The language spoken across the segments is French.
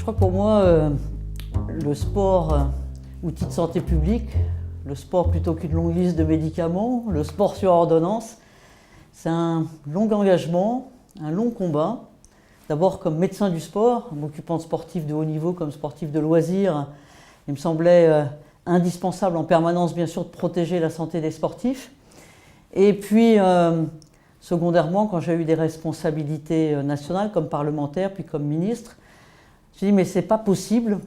Je crois que pour moi, le sport, outil de santé publique, le sport plutôt qu'une longue liste de médicaments, le sport sur ordonnance, c'est un long engagement, un long combat. D'abord comme médecin du sport, m'occupant de sportifs de haut niveau comme sportif de loisirs, il me semblait indispensable en permanence bien sûr de protéger la santé des sportifs. Et puis secondairement, quand j'ai eu des responsabilités nationales comme parlementaire puis comme ministre, j'ai dit mais c'est pas possible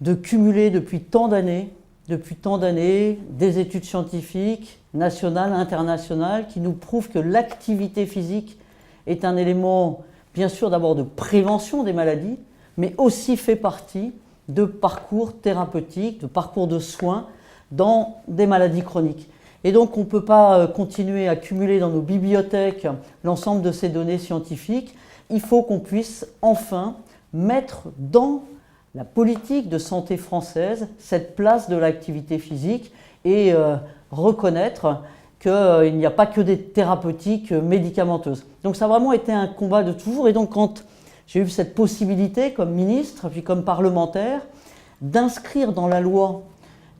de cumuler depuis tant d'années des études scientifiques nationales, internationales qui nous prouvent que l'activité physique est un élément bien sûr d'abord de prévention des maladies, mais aussi fait partie de parcours thérapeutiques, de parcours de soins dans des maladies chroniques. Et donc on ne peut pas continuer à cumuler dans nos bibliothèques l'ensemble de ces données scientifiques. Il faut qu'on puisse enfin mettre dans la politique de santé française cette place de l'activité physique et reconnaître qu'il n'y a pas que des thérapeutiques médicamenteuses. Donc ça a vraiment été un combat de toujours. Et donc quand j'ai eu cette possibilité comme ministre, puis comme parlementaire, d'inscrire dans la loi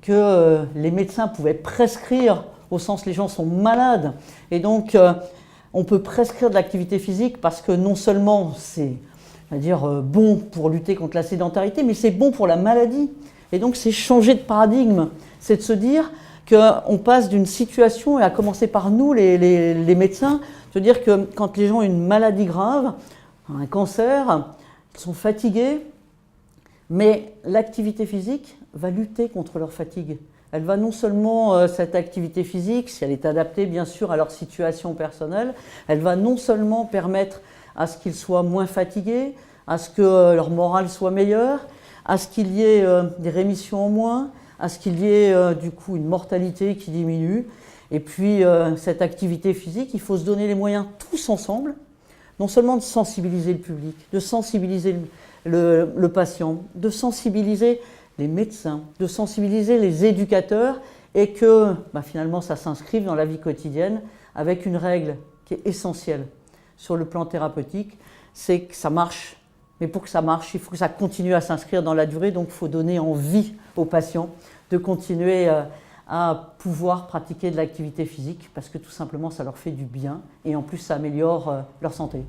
que les médecins pouvaient prescrire, au sens les gens sont malades, et donc on peut prescrire de l'activité physique parce que non seulement c'est bon pour lutter contre la sédentarité, mais c'est bon pour la maladie. Et donc c'est changer de paradigme, c'est de se dire qu'on passe d'une situation, et à commencer par nous les médecins, de dire que quand les gens ont une maladie grave, un cancer, ils sont fatigués, mais l'activité physique va lutter contre leur fatigue. Elle va non seulement, cette activité physique, si elle est adaptée bien sûr à leur situation personnelle, elle va non seulement permettre à ce qu'ils soient moins fatigués, à ce que leur morale soit meilleure, à ce qu'il y ait des rémissions en moins, à ce qu'il y ait du coup une mortalité qui diminue. Et puis cette activité physique, il faut se donner les moyens tous ensemble, non seulement de sensibiliser le public, de sensibiliser le patient, de sensibiliser les médecins, de sensibiliser les éducateurs, et que finalement ça s'inscrive dans la vie quotidienne avec une règle qui est essentielle sur le plan thérapeutique, c'est que ça marche. Mais pour que ça marche, il faut que ça continue à s'inscrire dans la durée, donc il faut donner envie aux patients de continuer à pouvoir pratiquer de l'activité physique parce que tout simplement ça leur fait du bien et en plus ça améliore leur santé.